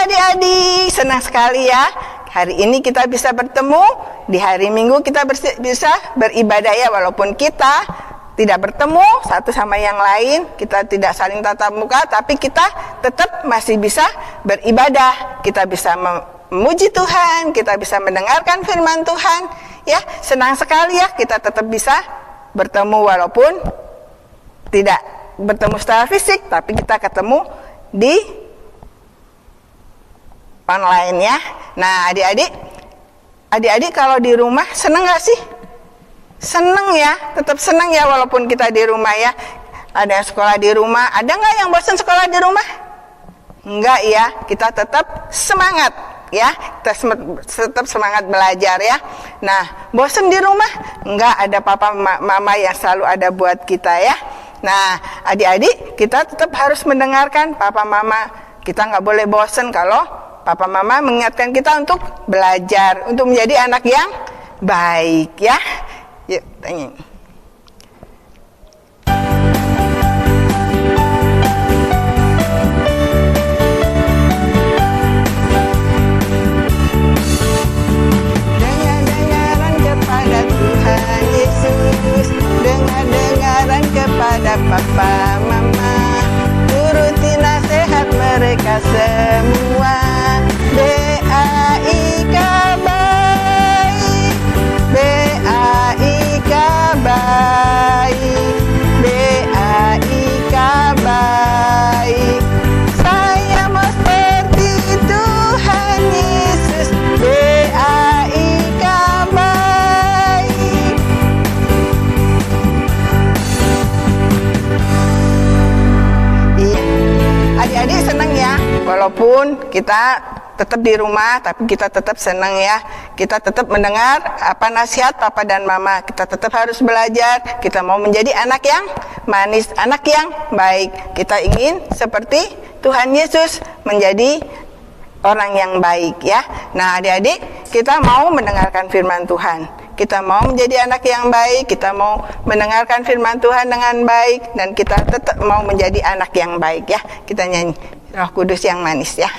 Adik-adik, senang sekali ya. Hari ini kita bisa bertemu. Di hari Minggu kita bisa beribadah ya. Walaupun kita tidak bertemu satu sama yang lain, kita tidak saling tatap muka, tapi kita tetap masih bisa beribadah. Kita bisa memuji Tuhan, kita bisa mendengarkan firman Tuhan. Ya, senang sekali ya kita tetap bisa bertemu walaupun tidak bertemu secara fisik, tapi kita ketemu di online ya. Nah, adik-adik kalau di rumah seneng gak sih? Seneng ya, tetap seneng ya walaupun kita di rumah ya. Ada yang sekolah di rumah, ada nggak yang bosan sekolah di rumah? Enggak ya, kita tetap semangat ya, kita tetap semangat belajar ya. Nah, bosan di rumah? Enggak, ada papa mama yang selalu ada buat kita ya. Nah, adik-adik kita tetap harus mendengarkan papa mama. Kita nggak boleh bosan kalau papa mama mengingatkan kita untuk belajar, untuk menjadi anak yang baik ya. Yuk, tanya. Dengar-dengaran kepada Tuhan Yesus, dengar-dengaran kepada papa mama, turuti nasihat mereka semua. B-A-I-K baik, B-A-I-K baik, B-A-I-K baik. Saya mau seperti Tuhan Yesus, B-A-I-K baik. Adik-adik senang ya, walaupun kita tetap di rumah, tapi kita tetap senang ya. Kita tetap mendengar apa nasihat papa dan mama. Kita tetap harus belajar. Kita mau menjadi anak yang manis, anak yang baik. Kita ingin seperti Tuhan Yesus menjadi orang yang baik ya. Nah, adik-adik, kita mau mendengarkan firman Tuhan. Kita mau menjadi anak yang baik, kita mau mendengarkan firman Tuhan dengan baik, dan kita tetap mau menjadi anak yang baik ya. Kita nyanyi Roh Kudus yang manis ya.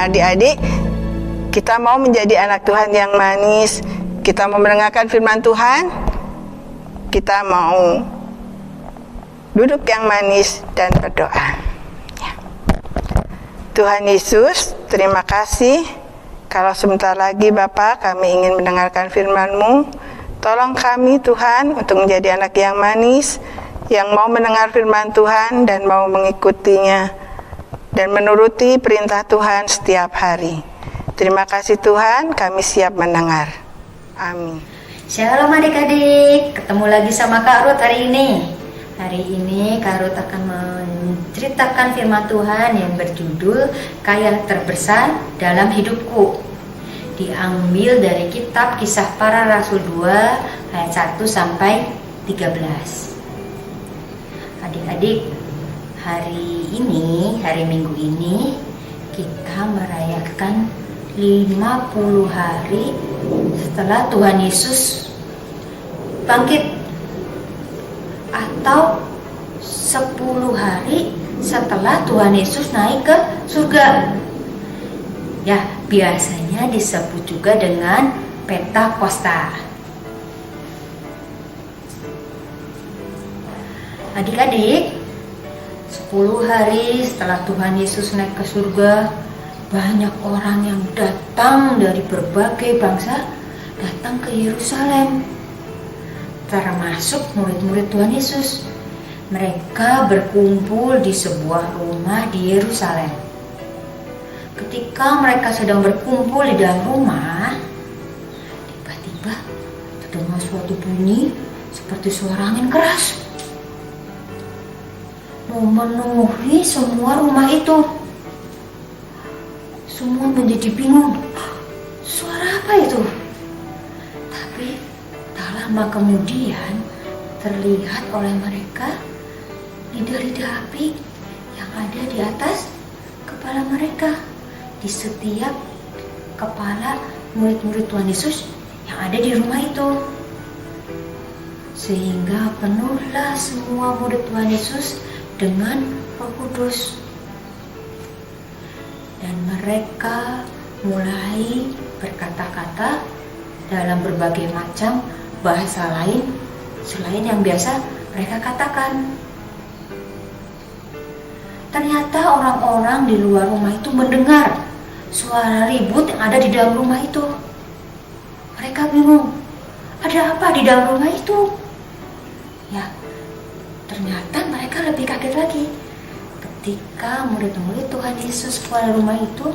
Adik-adik, kita mau menjadi anak Tuhan yang manis. Kita mau mendengarkan firman Tuhan. Kita mau duduk yang manis dan berdoa ya. Tuhan Yesus, terima kasih. Kalau sebentar lagi Bapa, kami ingin mendengarkan firman-Mu. Tolong kami Tuhan untuk menjadi anak yang manis, yang mau mendengar firman Tuhan dan mau mengikutinya dan menuruti perintah Tuhan setiap hari. Terima kasih Tuhan, kami siap mendengar. Amin. Shalom adik-adik, ketemu lagi sama Kak Ruth hari ini. Hari ini Kak Ruth akan menceritakan firman Tuhan yang berjudul Kaya Terbesar dalam Hidupku. Diambil dari kitab Kisah Para Rasul 2 ayat 1 sampai 13. Adik-adik, hari ini, hari Minggu ini, kita merayakan 50 hari setelah Tuhan Yesus bangkit, atau 10 hari setelah Tuhan Yesus naik ke surga. Ya, biasanya disebut juga dengan Pentakosta. Adik-adik, 10 hari setelah Tuhan Yesus naik ke surga, banyak orang yang datang dari berbagai bangsa datang ke Yerusalem, termasuk murid-murid Tuhan Yesus. Mereka berkumpul di sebuah rumah di Yerusalem. Ketika mereka sedang berkumpul di dalam rumah, tiba-tiba terdengar suatu bunyi seperti suara angin keras, memenuhi semua rumah itu. Semua menjadi bingung, suara apa itu? Tapi tak lama kemudian terlihat oleh mereka lidah-lidah api yang ada di atas kepala mereka, di setiap kepala murid-murid Tuhan Yesus yang ada di rumah itu. Sehingga penuhlah semua murid Tuhan Yesus dengan Roh Kudus, dan mereka mulai berkata-kata dalam berbagai macam bahasa lain selain yang biasa mereka katakan. Ternyata orang-orang di luar rumah itu mendengar suara ribut yang ada di dalam rumah itu. Mereka bingung, ada apa di dalam rumah itu? Ya, ternyata mereka lebih kaget lagi. Ketika murid-murid Tuhan Yesus keluar rumah itu,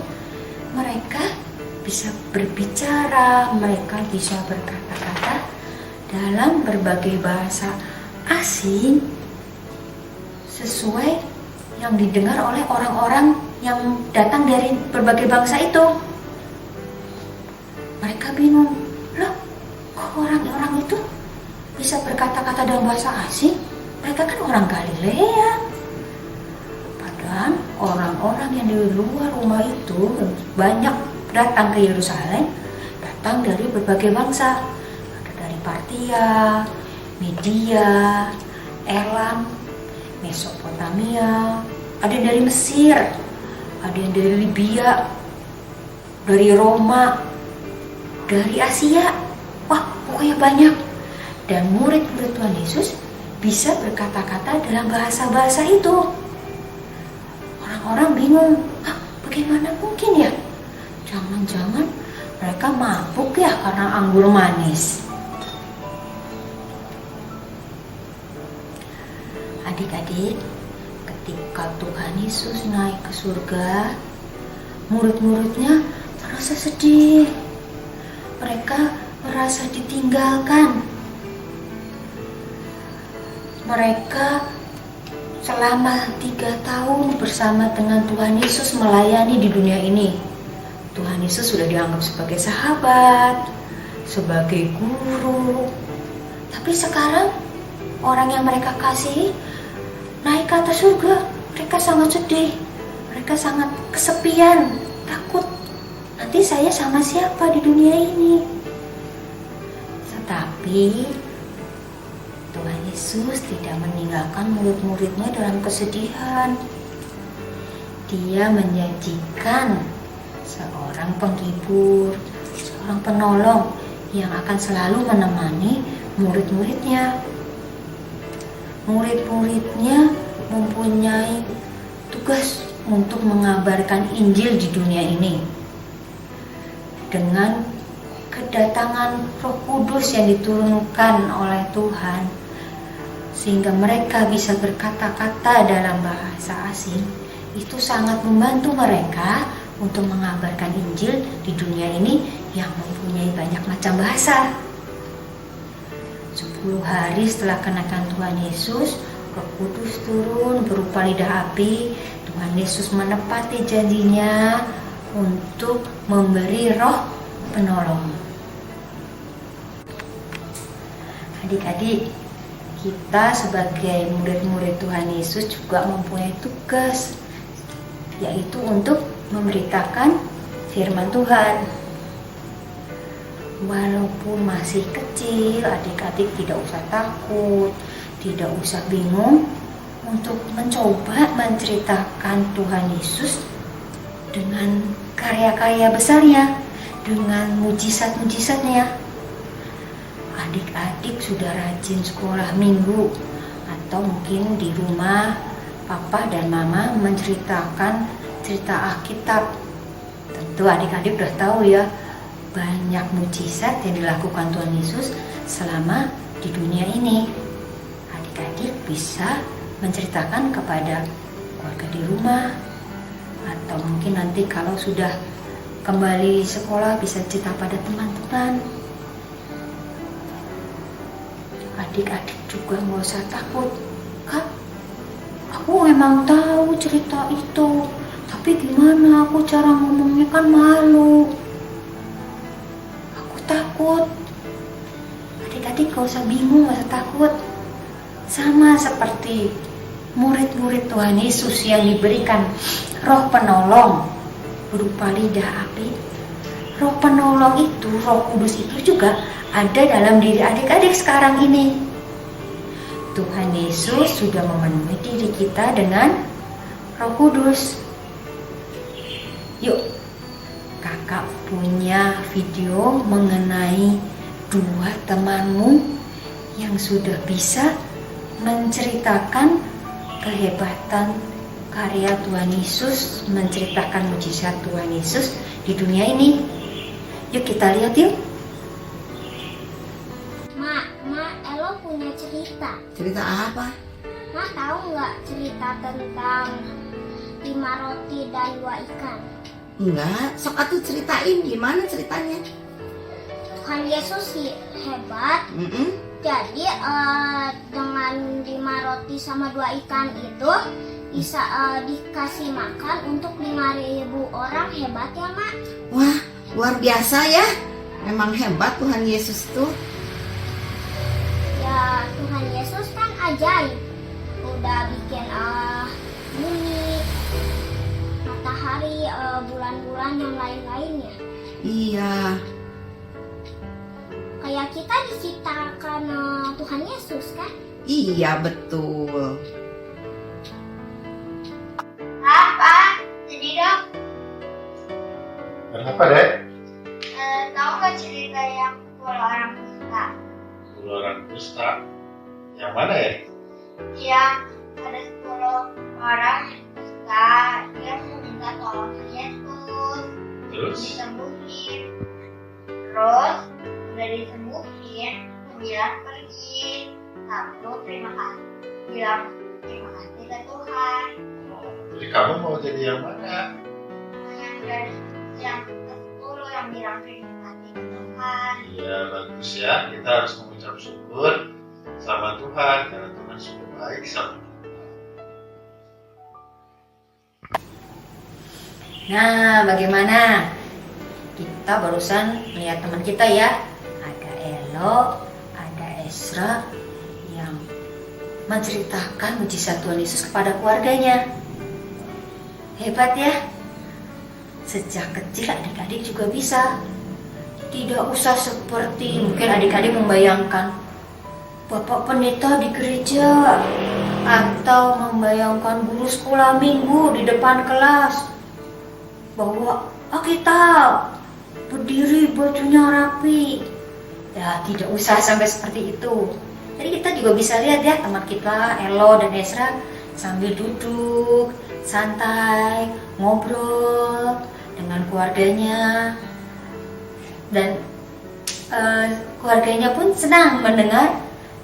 mereka bisa berbicara, mereka bisa berkata-kata dalam berbagai bahasa asing sesuai yang didengar oleh orang-orang yang datang dari berbagai bangsa itu. Mereka bingung, loh, kok orang-orang orang itu bisa berkata-kata dalam bahasa asing? Mereka kan orang Galilea. Padahal orang-orang yang di luar rumah itu banyak datang ke Yerusalem, datang dari berbagai bangsa. Ada dari Partia, Media, Elam, Mesopotamia, ada yang dari Mesir, ada yang dari Libya, dari Roma, dari Asia. Wah, pokoknya banyak. Dan murid-murid Tuhan Yesus bisa berkata-kata dalam bahasa-bahasa itu. Orang-orang bingung, bagaimana mungkin ya? Jangan-jangan mereka mabuk ya karena anggur manis. Adik-adik, ketika Tuhan Yesus naik ke surga, murid-muridnya merasa sedih. Mereka merasa ditinggalkan. Mereka selama 3 tahun bersama dengan Tuhan Yesus melayani di dunia ini. Tuhan Yesus sudah dianggap sebagai sahabat, sebagai guru. Tapi sekarang orang yang mereka kasihi naik ke atas surga. Mereka sangat sedih. Mereka sangat kesepian, takut. Nanti saya sama siapa di dunia ini? Tetapi Tuhan Yesus tidak meninggalkan murid-muridnya dalam kesedihan. Dia menjanjikan seorang penghibur, seorang penolong yang akan selalu menemani murid-muridnya. Murid-muridnya mempunyai tugas untuk mengabarkan Injil di dunia ini. Dengan kedatangan Roh Kudus yang diturunkan oleh Tuhan, sehingga mereka bisa berkata-kata dalam bahasa asing, itu sangat membantu mereka untuk mengabarkan Injil di dunia ini yang mempunyai banyak macam bahasa. 10 hari setelah kenakan Tuhan Yesus, Roh Kudus turun berupa lidah api. Tuhan Yesus menepati janjinya untuk memberi Roh penolong. Adik-adik, kita sebagai murid-murid Tuhan Yesus juga mempunyai tugas, yaitu untuk memberitakan firman Tuhan. Walaupun masih kecil, adik-adik tidak usah takut, tidak usah bingung untuk mencoba menceritakan Tuhan Yesus dengan karya-karya besarnya, dengan mujizat-mujizatnya. Adik-adik sudah rajin sekolah minggu, atau mungkin di rumah papa dan mama menceritakan cerita Alkitab. Tentu adik-adik udah tahu ya, banyak mujizat yang dilakukan Tuhan Yesus selama di dunia ini. Adik-adik bisa menceritakan kepada keluarga di rumah, atau mungkin nanti kalau sudah kembali sekolah bisa cerita pada teman-teman. Adik-adik juga nggak usah takut. Kak, aku memang tahu cerita itu, tapi gimana aku cara ngomongnya, kan malu, aku takut. Adik-adik gak usah bingung, gak usah takut. Sama seperti murid-murid Tuhan Yesus yang diberikan Roh penolong berupa lidah api. Roh penolong itu, Roh Kudus itu juga ada dalam diri adik-adik sekarang ini. Tuhan Yesus sudah memenuhi diri kita dengan Roh Kudus. Yuk, kakak punya video mengenai 2 temanmu yang sudah bisa menceritakan kehebatan karya Tuhan Yesus, menceritakan mujizat Tuhan Yesus di dunia ini. Yuk kita lihat yuk. Elo punya cerita. Cerita apa? Mak tahu nggak cerita tentang 5 roti dan 2 ikan? Enggak, sok atuh ceritain gimana ceritanya. Tuhan Yesus hebat. Jadi dengan 5 roti sama 2 ikan itu bisa dikasih makan untuk 5.000 orang. Hebat ya, Mak? Wah, luar biasa ya. Memang hebat Tuhan Yesus tuh. Tuhan Yesus kan ajaib. Udah bikin bumi, matahari, bulan-bulan yang lain-lainnya. Iya. Kayak kita diciptakan Tuhan Yesus kan? Iya, betul. Apa? Sedih dong. Kenapa, Dek? Tahu nggak cerita yang 10 orang kusta? 10 orang kusta. Yang mana ya? Yang ada 10 orang yang kusta, dia minta tolong ke Yesus, Terus? disembuhin. Terus udah disembuhin, 9 pergi, 1 terima kasih, bilang terima kasih ke Tuhan. Jadi kamu mau jadi yang mana? Yang dari yang ke-10 yang bilang terima kasih ke Tuhan. Ya bagus ya, kita harus mengucap syukur sama Tuhan karena Tuhan sudah baik sama kita. Nah, bagaimana? Kita barusan melihat teman kita ya. Ada Elo, ada Esra yang menceritakan mujizat Tuhan Yesus kepada keluarganya. Hebat ya. Sejak kecil adik-adik juga bisa. Tidak usah seperti mungkin adik-adik membayangkan Bapak pendeta di gereja atau membayangkan guru sekolah minggu di depan kelas bawa Alkitab, berdiri bajunya rapi. Ya, tidak usah sampai seperti itu. Jadi kita juga bisa lihat ya teman kita Elo dan Esra sambil duduk santai ngobrol dengan keluarganya, dan keluarganya pun senang mendengar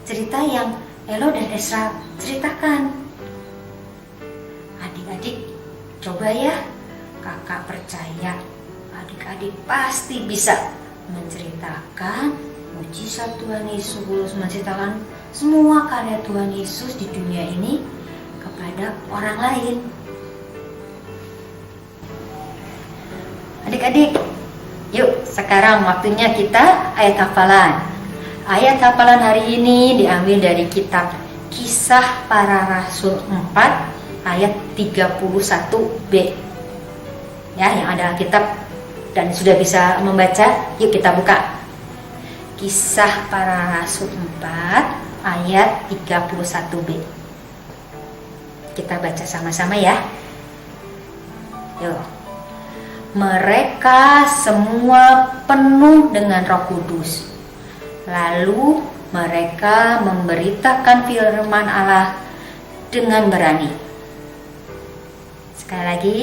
cerita yang Elo dan Esra ceritakan. Adik-adik coba ya, kakak percaya adik-adik pasti bisa menceritakan mujizat Tuhan Yesus, menceritakan semua karya Tuhan Yesus di dunia ini kepada orang lain. Adik-adik, yuk sekarang waktunya kita ayat hafalan. Ayat hafalan hari ini diambil dari kitab Kisah Para Rasul 4 ayat 31b. Ya, yang ada Alkitab dan sudah bisa membaca, yuk kita buka. Kisah Para Rasul 4 ayat 31b. Kita baca sama-sama ya. Yuk. Mereka semua penuh dengan Roh Kudus. Lalu mereka memberitakan firman Allah dengan berani. Sekali lagi.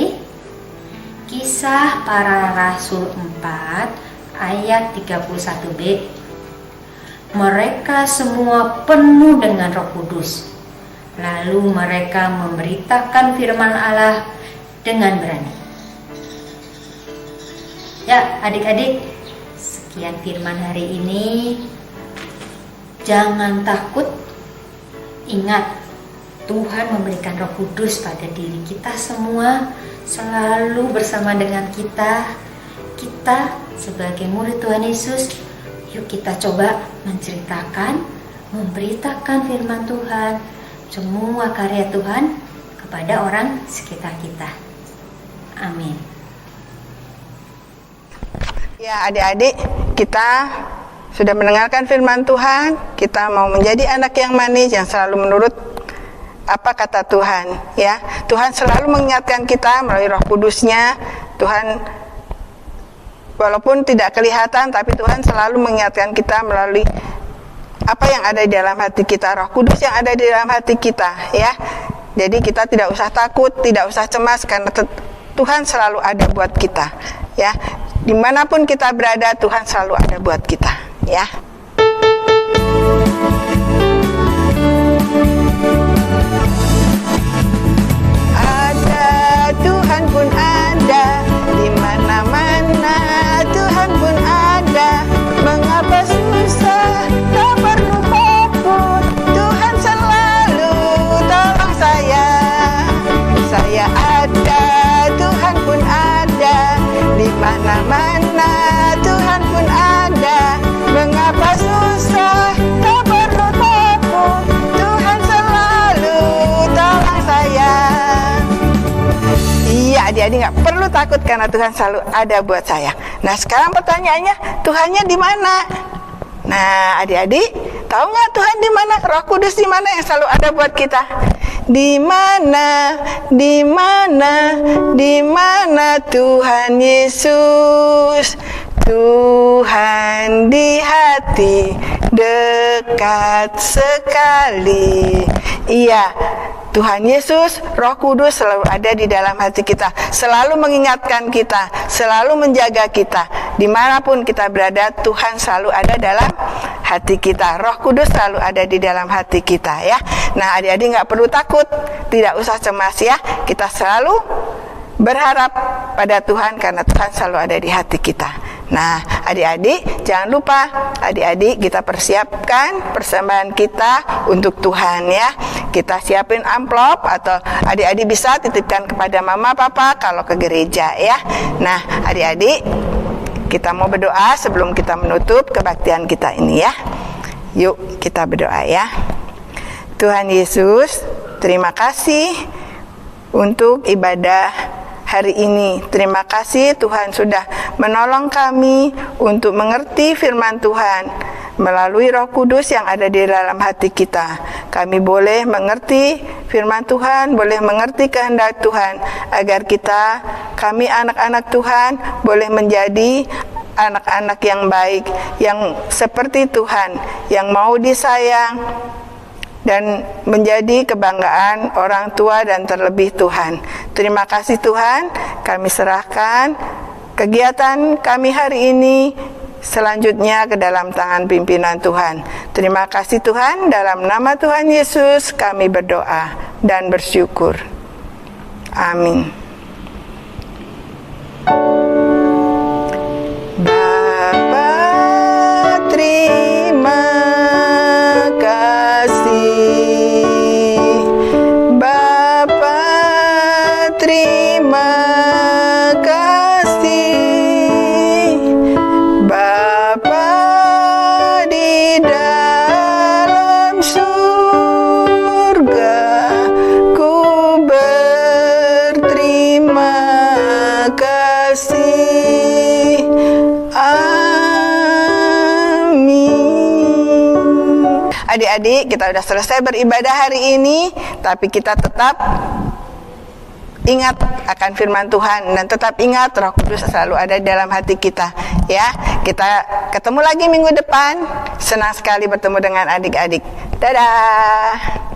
Kisah Para Rasul 4 ayat 31b. Mereka semua penuh dengan Roh Kudus. Lalu mereka memberitakan firman Allah dengan berani. Ya, adik-adik, sekian firman hari ini. Jangan takut. Ingat, Tuhan memberikan Roh Kudus pada diri kita semua, selalu bersama dengan kita. Kita sebagai murid Tuhan Yesus, yuk kita coba menceritakan, memberitakan firman Tuhan, semua karya Tuhan kepada orang sekitar kita. Amin. Ya adik-adik, kita sudah mendengarkan firman Tuhan. Kita mau menjadi anak yang manis, yang selalu menurut apa kata Tuhan. Ya, Tuhan selalu mengingatkan kita melalui Roh Kudus-Nya. Tuhan walaupun tidak kelihatan, tapi Tuhan selalu mengingatkan kita melalui apa yang ada di dalam hati kita, Roh Kudus yang ada di dalam hati kita. Ya, jadi kita tidak usah takut, tidak usah cemas, karena Tuhan selalu ada buat kita. Ya, dimanapun kita berada, Tuhan selalu ada buat kita. Ya. Ada, Tuhan pun ada, di mana-mana Tuhan pun ada. Mengapa susah, tak perlu takut, Tuhan selalu tolong saya. Saya ada, Tuhan pun ada, di mana-mana Tuhan pun ada. Mengapa susah, tak perlu takut. Adik-adik nggak perlu takut karena Tuhan selalu ada buat saya. Nah, sekarang pertanyaannya, Tuhannya di mana? Nah, adik-adik tahu nggak Tuhan di mana? Roh Kudus di mana yang selalu ada buat kita? Di mana, di mana, di mana Tuhan Yesus? Tuhan di hati, dekat sekali. Iya, Tuhan Yesus, Roh Kudus selalu ada di dalam hati kita, selalu mengingatkan kita, selalu menjaga kita. Dimanapun kita berada, Tuhan selalu ada dalam hati kita. Roh Kudus selalu ada di dalam hati kita, ya. Nah, adik-adik nggak perlu takut, tidak usah cemas, ya. Kita selalu berharap pada Tuhan karena Tuhan selalu ada di hati kita. Nah, adik-adik jangan lupa, adik-adik kita persiapkan persembahan kita untuk Tuhan, ya. Kita siapin amplop atau adik-adik bisa titipkan kepada mama papa kalau ke gereja, ya. Nah, adik-adik kita mau berdoa sebelum kita menutup kebaktian kita ini, ya. Yuk kita berdoa, ya. Tuhan Yesus, terima kasih untuk ibadah hari ini. Terima kasih Tuhan sudah menolong kami untuk mengerti firman Tuhan melalui Roh Kudus yang ada di dalam hati kita. Kami boleh mengerti firman Tuhan, boleh mengerti kehendak Tuhan, agar kami anak-anak Tuhan boleh menjadi anak-anak yang baik, yang seperti Tuhan, yang mau disayang dan menjadi kebanggaan orang tua dan terlebih Tuhan. Terima kasih Tuhan, kami serahkan kegiatan kami hari ini selanjutnya ke dalam tangan pimpinan Tuhan. Terima kasih Tuhan, dalam nama Tuhan Yesus kami berdoa dan bersyukur. Amin. Bapa, terima kasih. Bapa, terima kasih. Bapa di dalam surga, ku berterima kasih. Adik-adik, kita sudah selesai beribadah hari ini, tapi kita tetap ingat akan firman Tuhan dan tetap ingat Roh Kudus selalu ada di dalam hati kita, ya. Kita ketemu lagi minggu depan. Senang sekali bertemu dengan adik-adik. Dadah.